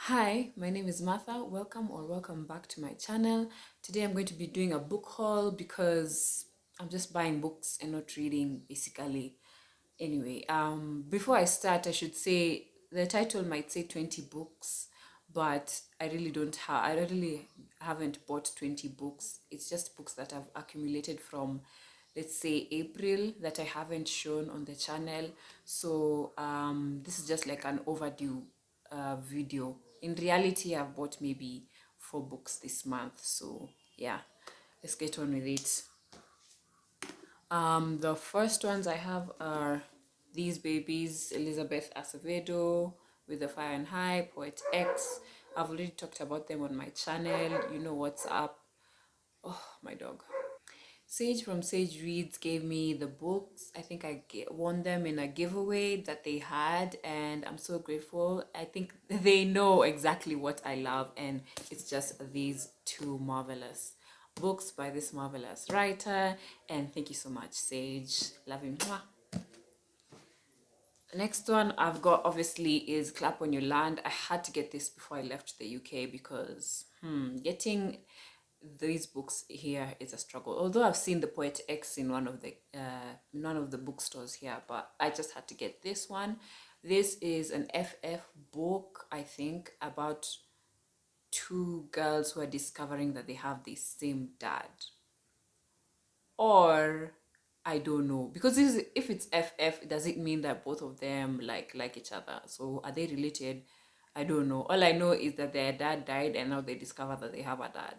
Hi, my name is Martha. Welcome back to my channel. Today I'm going to be doing a book haul because I'm just buying books and not reading basically. Anyway, before I start, I should say the title might say 20 books, but I really haven't bought 20 books. It's just books that I've accumulated from, let's say, April that I haven't shown on the channel. So this is just like an overdue video. In reality, I've bought maybe 4 books this month. So yeah, let's get on with it. The first ones I have are These Babies, Elizabeth Acevedo, With the Fire and High, Poet X. I've already talked about them on my channel. You know what's up. Oh, my dog. Sage from Sage Reads gave me the books. I think won them in a giveaway that they had, and I'm so grateful. I think they know exactly what I love, and it's just these two marvelous books by this marvelous writer. And thank you so much, Sage. Love you. Mwah. The next one I've got obviously is Clap on Your Land. I had to get this before I left the UK because getting these books here is a struggle. Although I've seen the Poet X in one of the bookstores here, but I just had to get this one. This is an FF book, I think, about two girls who are discovering that they have the same dad. Or I don't know, because if it's FF, does it mean that both of them like each other? So are they related? I don't know. All I know is that their dad died and now they discover that they have a dad.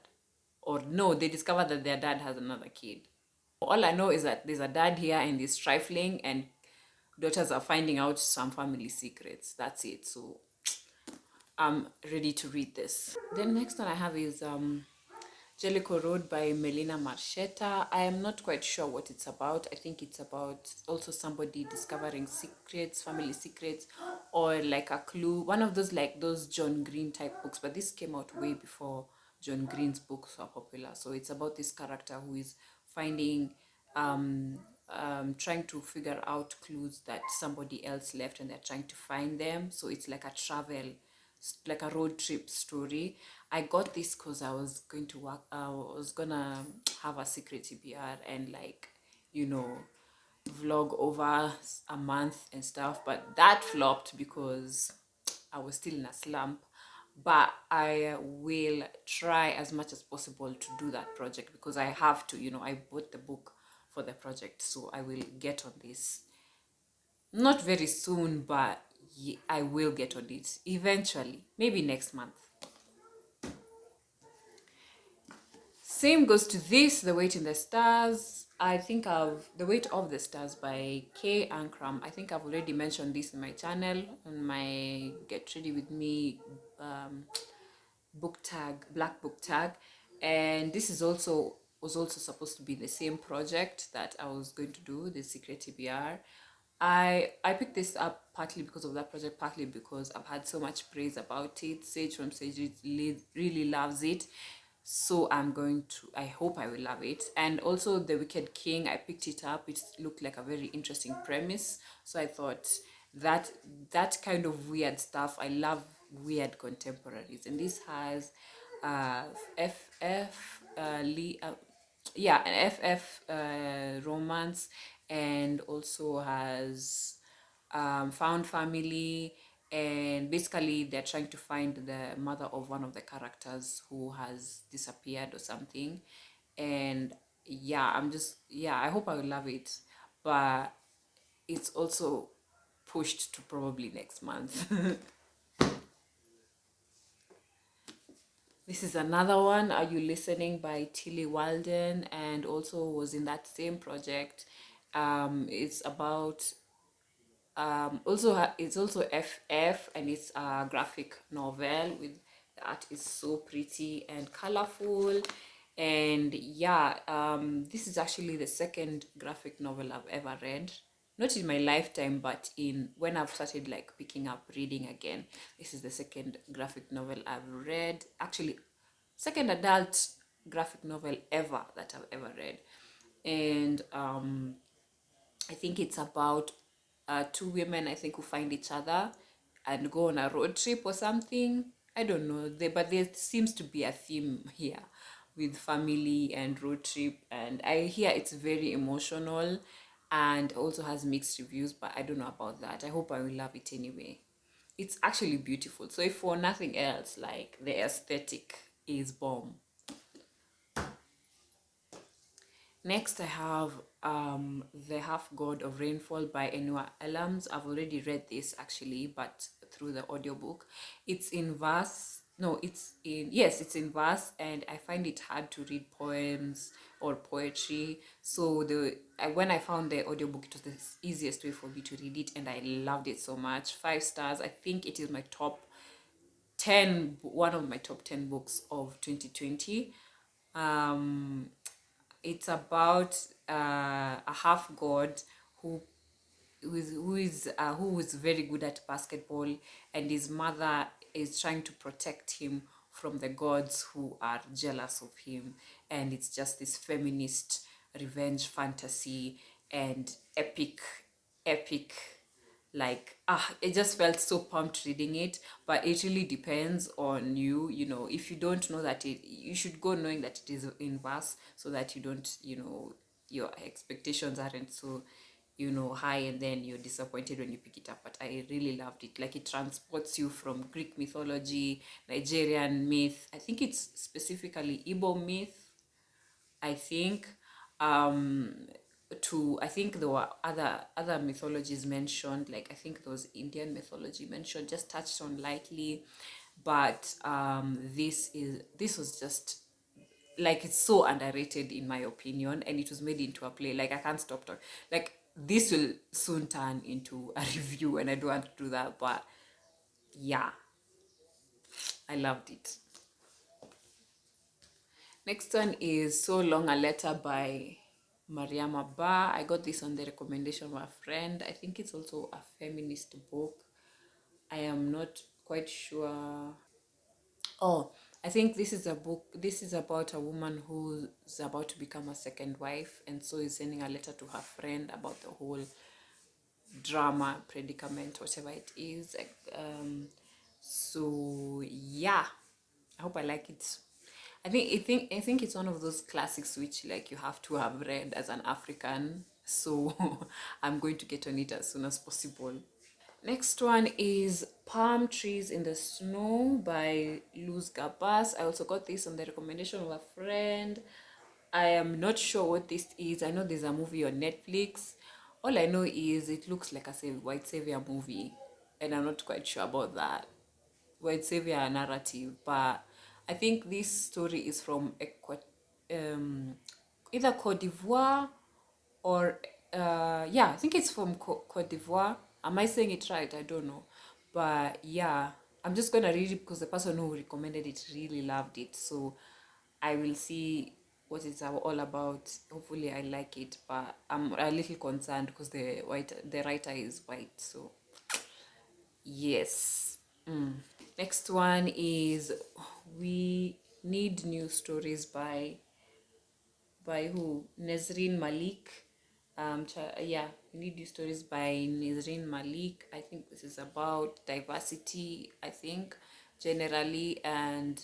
Or no, they discover that their dad has another kid. All I know is that there's a dad here and he's trifling, and daughters are finding out some family secrets. That's it. So I'm ready to read this. Then next one I have is Jericho Road by Melina Marchetta. I am not quite sure what it's about. I think it's about also somebody discovering secrets, family secrets, or like a clue. One of those, like those John Green type books, but this came out way before John Green's books were popular. So it's about this character who is finding, trying to figure out clues that somebody else left, and they're trying to find them. So it's like a travel, like a road trip story. I got this because I was going to work. I was gonna have a secret TBR and, like, you know, vlog over a month and stuff, but that flopped because I was still in a slump. But I will try as much as possible to do that project because I have to. I bought the book for the project, so I will get on this. Not very soon, but I will get on it eventually, maybe next month. Same goes to this, The Weight in the Stars. I think The Weight of the Stars by Kay Ankram. I think I've already mentioned this in my channel, on my Get Ready With Me book tag, black book tag. And this was also supposed to be the same project that I was going to do, the Secret TBR. I picked this up partly because of that project, partly because I've had so much praise about it. Sage from Sage really loves it. So I hope I will love it. And also The Wicked King, I picked it up. It looked like a very interesting premise. So I thought that kind of weird stuff, I love weird contemporaries. And this has FF Lee, an FF romance, and also has found family, and basically they're trying to find the mother of one of the characters who has disappeared or something. And I hope I will love it, but it's also pushed to probably next month. This is another one, Are You Listening by Tilly Walden, and also was in that same project. It's about it's also FF, and it's a graphic novel. With the art is so pretty and colorful. And yeah, this is actually the second graphic novel I've ever read, not in my lifetime, but in when I've started like picking up reading again. This is the second graphic novel I've read, actually second adult graphic novel ever that I've ever read. And I think it's about two women, I think, who find each other and go on a road trip or something. I don't know, but there seems to be a theme here with family and road trip, and I hear it's very emotional and also has mixed reviews, but I don't know about that. I hope I will love it anyway. It's actually beautiful. So if for nothing else, like the aesthetic is bomb. Next, I have The Half God of Rainfall by Enua Elams. I've already read this actually, but through the audiobook. It's in verse. No, it's in verse, and I find it hard to read poems or poetry. So when I found the audiobook, it was the easiest way for me to read it, and I loved it so much. 5 stars. I think it is my top 10, one of my top 10 books of 2020. Um, it's about a half god who who is very good at basketball, and his mother is trying to protect him from the gods who are jealous of him, and it's just this feminist revenge fantasy and epic, like it just felt so pumped reading it. But it really depends on you, if you don't know that you should go knowing that it is in verse, so that you don't, your expectations aren't so, high, and then you're disappointed when you pick it up. But I really loved it. Like, it transports you from Greek mythology, Nigerian myth, I think it's specifically Igbo myth, I think, um to, I think there were other mythologies mentioned, like I think there was Indian mythology mentioned, just touched on lightly. But this was just, like, it's so underrated in my opinion, and it was made into a play. Like, I can't stop talking. Like, this will soon turn into a review, and I don't want to do that, but yeah, I loved it. Next one is So Long a Letter by Mariama Ba. I got this on the recommendation of a friend. I think it's also a feminist book. I am not quite sure. Oh, I think this is a book. This is about a woman who's about to become a second wife, and so is sending a letter to her friend about the whole drama, predicament, whatever it is. So yeah, I hope I like it. I think it's one of those classics which, like, you have to have read as an African. So I'm going to get on it as soon as possible. Next one is Palm Trees in the Snow by Luz Gabas. I also got this on the recommendation of a friend. I am not sure what this is. I know there's a movie on Netflix. All I know is it looks like a white savior movie, and I'm not quite sure about that white savior narrative. But I think this story is from um, either Cote d'Ivoire or yeah, I think it's from Cote d'Ivoire. Am I saying it right? I don't know, but yeah, I'm just gonna read it because the person who recommended it really loved it. So I will see what it's all about. Hopefully, I like it, but I'm a little concerned because the writer is white. So yes. Next one is We Need New Stories by who? Nezreen Malik. Yeah, We Need New Stories by Nezreen Malik. I think this is about diversity, I think, generally, and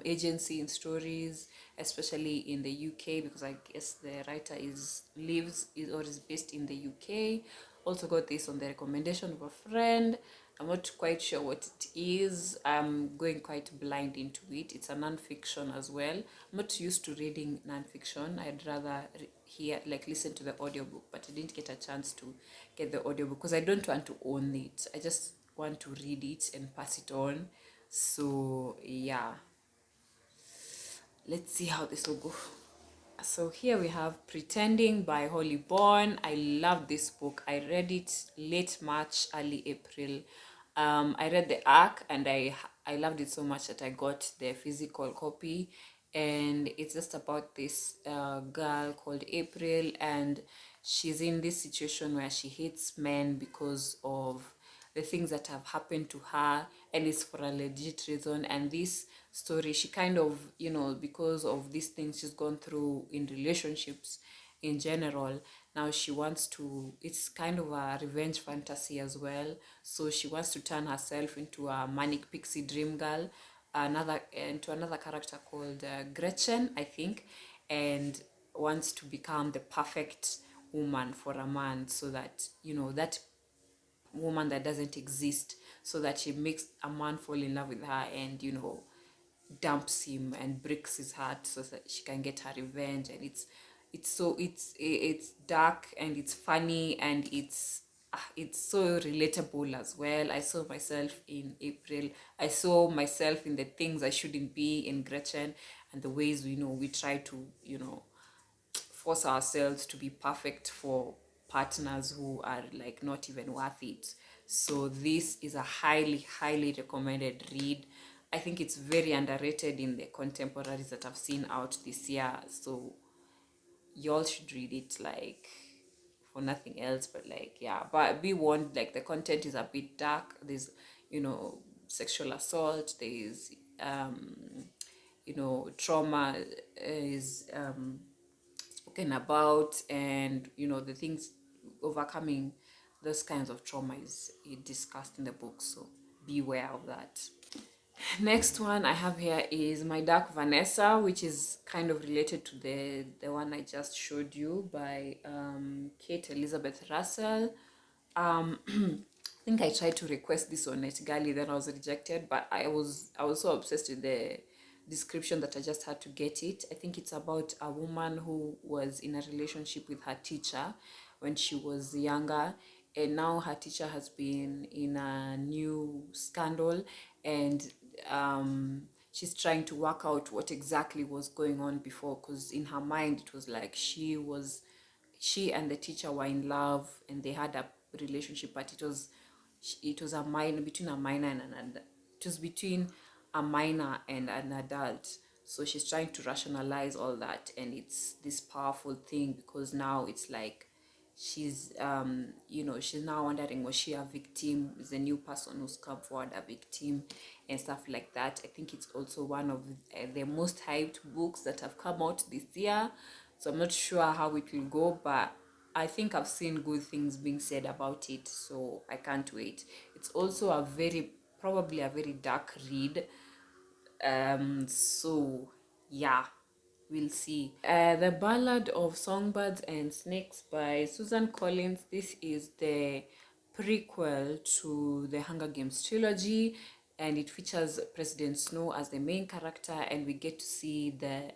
agency in stories, especially in the UK, because I guess the writer is based in the UK. Also got this on the recommendation of a friend. I'm not quite sure what it is. I'm going quite blind into it. It's a non-fiction as well. I'm not used to reading non-fiction. I'd rather listen to the audiobook, but I didn't get a chance to get the audiobook because I don't want to own it. I just want to read it and pass it on. So yeah, let's see how this will go. So here we have Pretending by Holly Bourne. I love this book. I read it late March, early April. I read the arc, and I loved it so much that I got the physical copy. And it's just about this girl called April, and she's in this situation where she hates men because of the things that have happened to her, and it's for a legit reason. And this story, she kind of, because of these things she's gone through in relationships in general, Now she wants to, it's kind of a revenge fantasy as well. So she wants to turn herself into a manic pixie dream girl, into another character called Gretchen, I think, and wants to become the perfect woman for a man, so that, that woman that doesn't exist, so that she makes a man fall in love with her and, dumps him and breaks his heart so that she can get her revenge. And it's dark and it's funny and it's so relatable as well. I saw myself in April. I saw myself in the things I shouldn't be in Gretchen, and the ways we try to force ourselves to be perfect for partners who are like not even worth it. So this is a highly recommended read. I think it's very underrated in the contemporaries that I've seen out this year. So y'all should read it, like, for nothing else, but like, yeah, but be warned, like, the content is a bit dark. There's sexual assault, there's trauma is spoken about, and the things, overcoming those kinds of trauma is discussed in the book, so beware of that. Next one I have here is My Dark Vanessa, which is kind of related to the one I just showed you by Kate Elizabeth Russell. I think I tried to request this on NetGalley, then I was rejected, but I was so obsessed with the description that I just had to get it. I think it's about a woman who was in a relationship with her teacher when she was younger, and now her teacher has been in a new scandal, and she's trying to work out what exactly was going on before, because in her mind it was like she and the teacher were in love and they had a relationship, but it was a minor, between a minor and it was between a minor and an adult. So she's trying to rationalize all that, and it's this powerful thing, because now it's like she's she's now wondering, was she a victim, is a new person who's come forward a victim, and stuff like that. I think it's also one of the most hyped books that have come out this year, so I'm not sure how it will go, but I think I've seen good things being said about it, so I can't wait. It's also probably a very dark read, so yeah, we'll see. The Ballad of Songbirds and Snakes by Susan Collins. This is the prequel to the Hunger Games trilogy, and it features President Snow as the main character, and we get to see the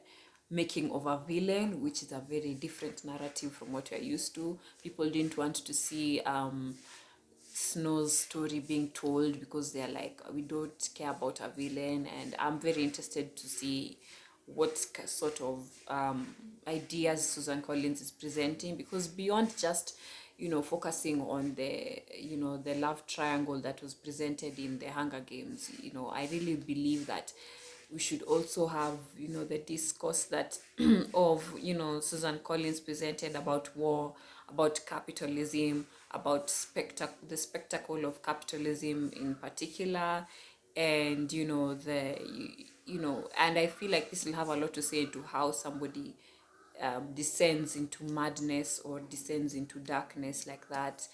making of a villain, which is a very different narrative from what we're used to. People didn't want to see Snow's story being told, because they're like, we don't care about a villain, and I'm very interested to see what sort of ideas Susan Collins is presenting, because beyond just focusing on the love triangle that was presented in the Hunger Games, I really believe that we should also have the discourse that of Susan Collins presented about war, about capitalism, about the spectacle of capitalism in particular, and and I feel like this will have a lot to say to how somebody descends into madness or descends into darkness like that.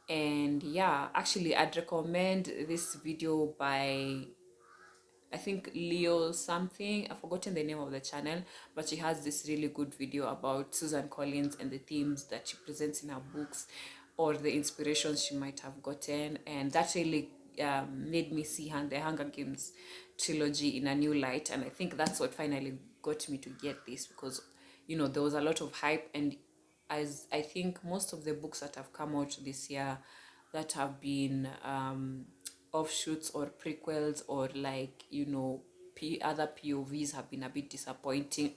And yeah, actually I'd recommend this video by, I think, Leo something. I've forgotten the name of the channel, but she has this really good video about Susan Collins and the themes that she presents in her books, or the inspirations she might have gotten. And that really made me see the Hunger Games trilogy in a new light. And I think that's what finally got me to get this, because, there was a lot of hype. And as I think most of the books that have come out this year that have been offshoots or prequels, or like other POVs, have been a bit disappointing.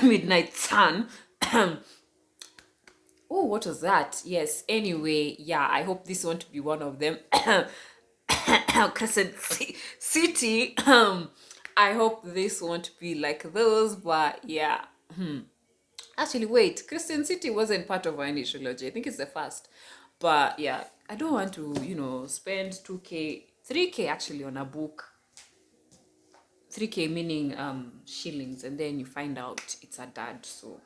Midnight Sun. Oh, what was that? Yes, anyway, yeah, I hope this won't be one of them. Crescent City. I hope this won't be like those, but yeah. Actually, wait, Christian City wasn't part of any trilogy. I think it's the first. But yeah, I don't want to, spend 2K, 3K actually on a book. 3K meaning shillings, and then you find out it's a dud. So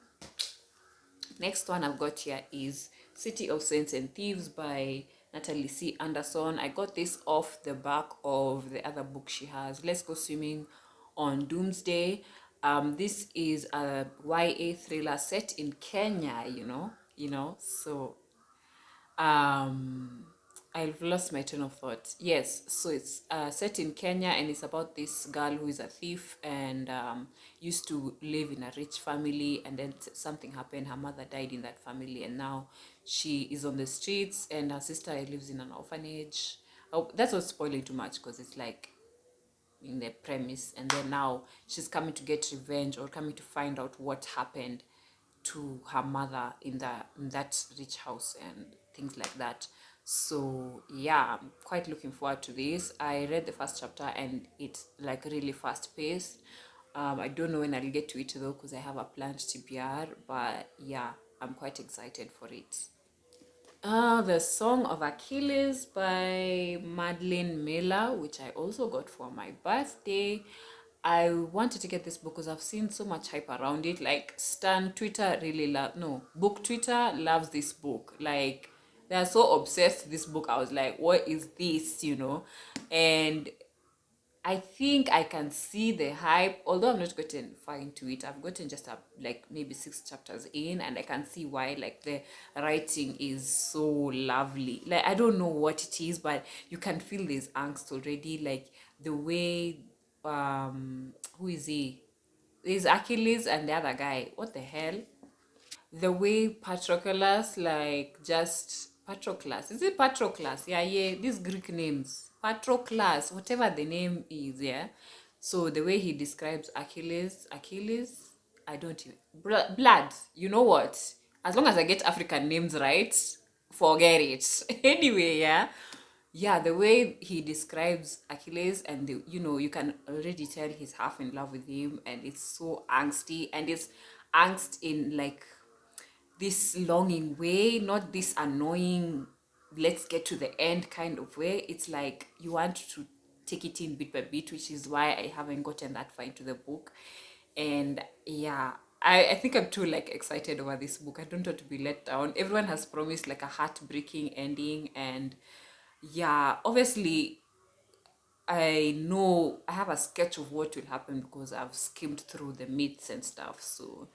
Next one I've got here is City of Saints and Thieves by Natalie C. Anderson. I got this off the back of the other book she has, Let's Go Swimming on Doomsday. This is a YA thriller set in Kenya, so um I've lost my train of thought. Yes, so it's set in Kenya, and it's about this girl who is a thief and used to live in a rich family, and then something happened. Her mother died in that family, and now she is on the streets, and her sister lives in an orphanage. Oh, that's not spoiling too much because it's like in the premise, and then now she's coming to get revenge or coming to find out what happened to her mother in that rich house and things like that. So yeah, I'm quite looking forward to this. I read the first chapter and it's like really fast paced. I don't know when I'll get to it though because I have a planned TBR, but yeah, I'm quite excited for it. The Song of Achilles by Madeline Miller, which I also got for my birthday. I wanted to get this book because I've seen so much hype around it. Like Stan Twitter really book Twitter loves this book. Like they are so obsessed with this book. I was like, what is this? And I think I can see the hype, although I'm not gotten far into it. I've gotten just like maybe 6 chapters in, and I can see why. Like the writing is so lovely. Like I don't know what it is, but you can feel this angst already. Like the way, who is he? There's Achilles and the other guy. What the hell? The way Patroclus, like just Patroclus, is it Patroclus? Yeah, these Greek names, Patroclus, whatever the name is, yeah. So the way he describes Achilles, I don't even blood. You know what? As long as I get African names right, forget it. Anyway, yeah, the way he describes Achilles, and you can already tell he's half in love with him, and it's so angsty, and it's angst in like this longing way, not this annoying, let's get to the end kind of way. It's like you want to take it in bit by bit, which is why I haven't gotten that far into the book. And yeah, I think I'm too like excited over this book. I don't want to be let down. Everyone has promised like a heartbreaking ending, and yeah, obviously I know I have a sketch of what will happen because I've skimmed through the myths and stuff. So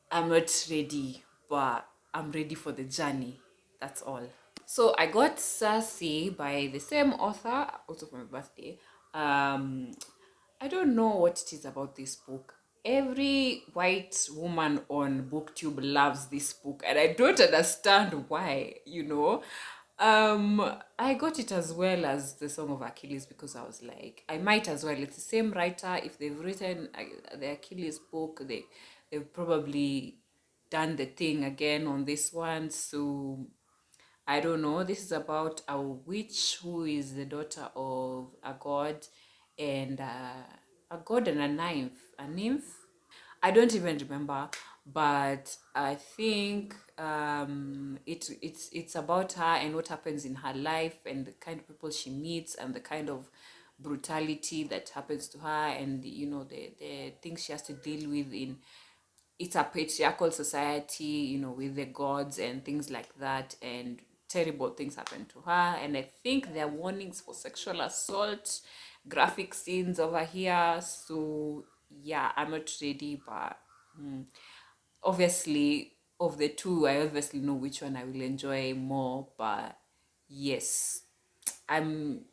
I'm not ready, but I'm ready for the journey. That's all. So I got Cersei by the same author, also for my birthday. Um, I don't know what it is about this book. Every white woman on BookTube loves this book, and I don't understand why. I got it as well as the Song of Achilles because I was like, I might as well. It's the same writer. If they've written the Achilles book, they've probably done the thing again on this one. So I don't know. This is about a witch who is the daughter of a god, and a god and a nymph. A nymph? I don't even remember, but I think it's about her and what happens in her life and the kind of people she meets and the kind of brutality that happens to her, and the things she has to deal with in it's a patriarchal society, with the gods and things like that, and terrible things happen to her. And I think there are warnings for sexual assault, graphic scenes over here. So yeah, I'm not ready, but obviously, of the two, I obviously know which one I will enjoy more. But yes, I'm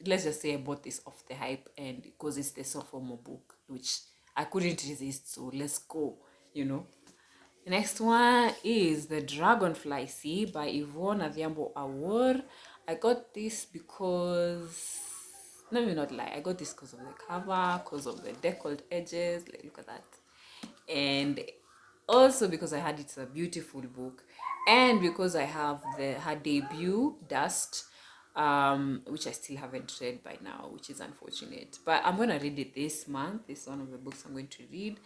let's just say I bought this off the hype, and because it's the sophomore book, which I couldn't resist, so let's go, you know. The next one is The Dragonfly Sea by Yvonne Adhiambo Awor. I got this because, let me not lie, I got this because of the cover, because of the deckled edges, like look at that. And also because I heard it's a beautiful book, and because I have her debut, Dust, which I still haven't read by now, which is unfortunate. But I'm gonna read it this month. It's one of the books I'm going to read.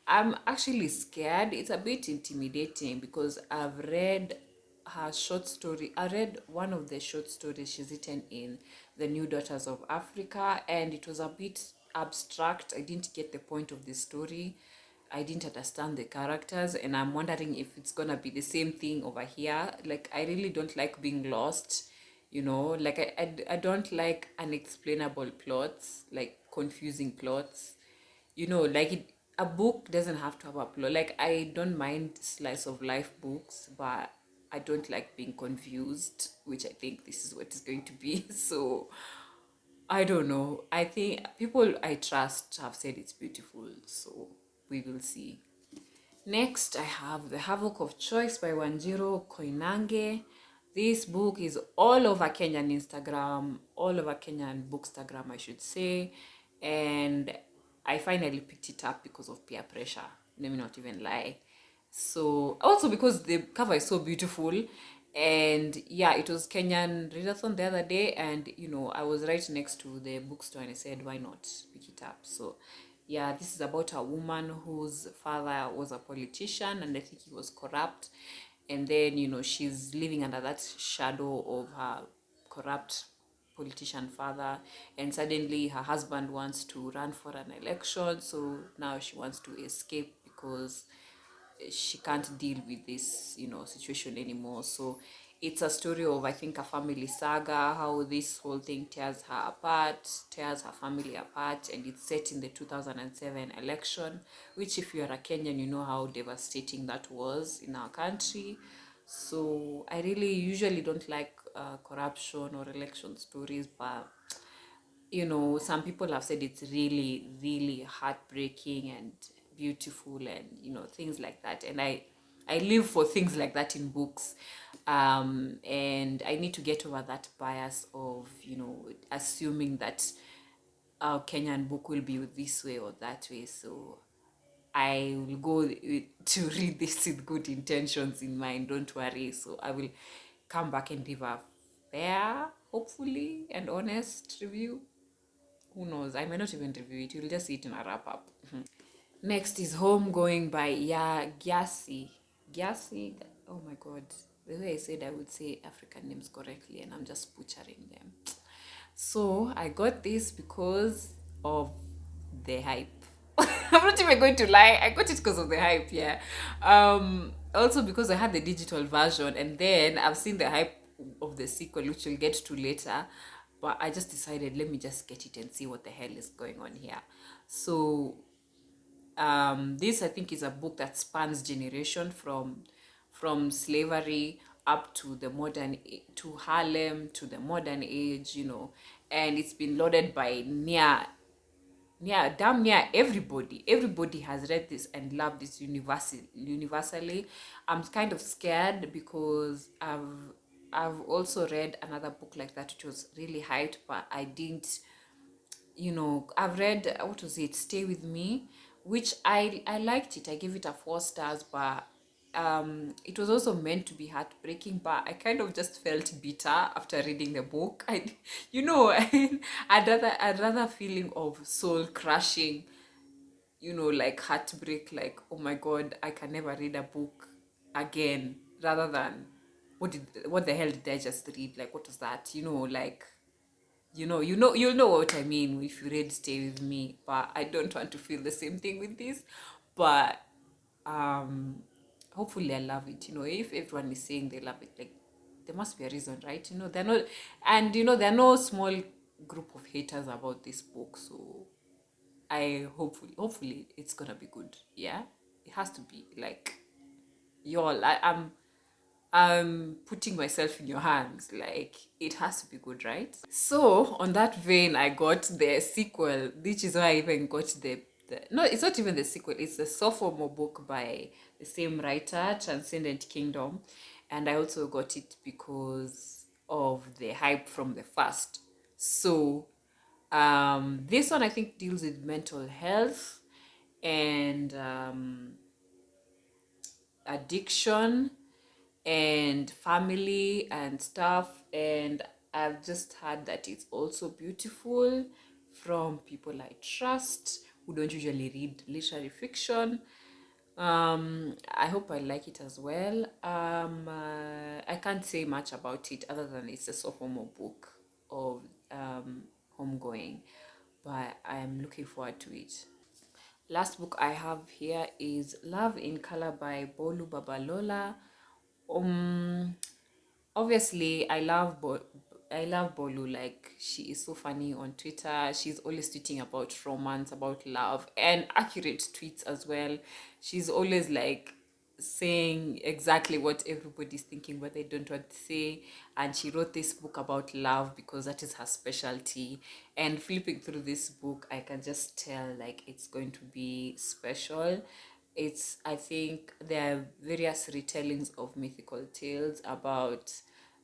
I'm actually scared. It's a bit intimidating because I've read her short story. I read one of the short stories she's written in The New Daughters of Africa, and it was a bit abstract. I didn't get the point of the story. I didn't understand the characters, and I'm wondering if it's gonna be the same thing over here. Like, I really don't like being lost, like I don't like unexplainable plots, like confusing plots, like a book doesn't have to have a plot. Like, I don't mind slice of life books, but I don't like being confused, which I think this is what it's going to be. So I don't know. I think people I trust have said it's beautiful, so we will see. Next, I have The Havoc of Choice by Wanjiro Koinange. This book is all over Kenyan Instagram, all over Kenyan Bookstagram, I should say. And I finally picked it up because of peer pressure. Let me not even lie. So, also because the cover is so beautiful. And yeah, it was Kenyan Readathon the other day. And, I was right next to the bookstore and I said, why not pick it up? So, yeah, this is about a woman whose father was a politician and I think he was corrupt. And then, she's living under that shadow of her corrupt politician father. And suddenly her husband wants to run for an election. So now she wants to escape because she can't deal with this situation anymore. So it's a story of, I think, a family saga, how this whole thing tears her family apart, and it's set in the 2007 election, which, if you're a Kenyan, you know how devastating that was in our country. So I really usually don't like corruption or election stories, but some people have said it's really, really heartbreaking and beautiful, and things like that. And I live for things like that in books. And I need to get over that bias of assuming that our Kenyan book will be this way or that way. So I will go to read this with good intentions in mind, don't worry. So I will come back and give a fair, hopefully, and honest review. Who knows? I may not even review it. You'll just see it in a wrap up. Next is Homegoing by Gyasi. Gyasi. Oh my god. The way I said I would say African names correctly, and I'm just butchering them. So I got this because of the hype. I'm not even going to lie. I got it because of the hype, yeah. Also because I had the digital version, and then I've seen the hype of the sequel, which we'll get to later. But I just decided, let me just get it and see what the hell is going on here. So this, I think, is a book that spans generation from slavery up to the to Harlem, to the modern age, and it's been loaded by damn near everybody has read this and loved this universally. I'm kind of scared because I've also read another book like that which was really hyped, but I didn't, I've read, what was it, Stay With Me, which I liked it. I gave it a 4 stars, but it was also meant to be heartbreaking, but I kind of just felt bitter after reading the book. I'd rather feeling of soul crushing, like heartbreak, like, oh my god, I can never read a book again, rather than what the hell did I just read? Like, what was that? Like, you'll know what I mean if you read Stay With Me. But I don't want to feel the same thing with this. But um hopefully I love it. If everyone is saying they love it, like, there must be a reason, right? They're not, and there are no small group of haters about this book. So I hopefully it's gonna be good. Yeah, it has to be. Like, y'all, I'm putting myself in your hands. Like, it has to be good, right? So on that vein, I got the sequel, which is why I even got the no, it's not even the sequel, it's the sophomore book by the same writer, Transcendent Kingdom. And I also got it because of the hype from the first. So this one, I think, deals with mental health and addiction and family and stuff. And I've just heard that it's also beautiful from people I trust who don't usually read literary fiction. I hope I like it as well. I can't say much about it other than it's a sophomore book of Homegoing, but I'm looking forward to it. Last book I have here is Love in Color by Bolu Babalola. Um, Obviously, I love Bolu. Like, she is so funny on Twitter. She's always tweeting about romance, about love, and accurate tweets as well. She's always like saying exactly what everybody's thinking but they don't want to say. And she wrote this book about love because that is her specialty. And flipping through this book, I can just tell like it's going to be special. It's, I think there are various retellings of mythical tales about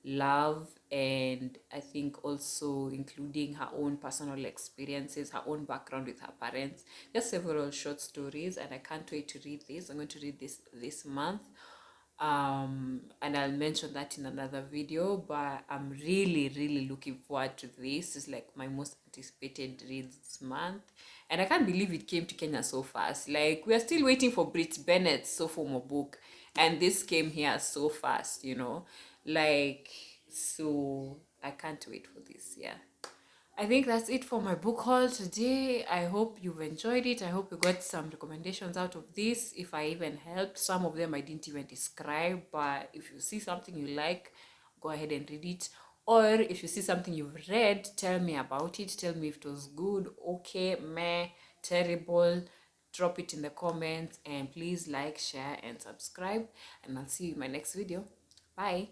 love, and I think also including her own personal experiences, her own background with her parents. Just several short stories, and I can't wait to read this. I'm going to read this month. And I'll mention that in another video, but I'm really looking forward to this. It's like my most anticipated read this month, and I can't believe it came to Kenya so fast. Like, we are still waiting for Brit Bennett's sophomore book, and this came here so fast, like, so I can't wait for this. Yeah, I think that's it for my book haul today. I hope you've enjoyed it. I hope you got some recommendations out of this. If I even helped, some of them I didn't even describe, but if you see something you like, go ahead and read it. Or if you see something you've read, tell me about it. Tell me if it was good, okay, meh, terrible. Drop it in the comments, and please like, share, and subscribe. And I'll see you in my next video. Bye.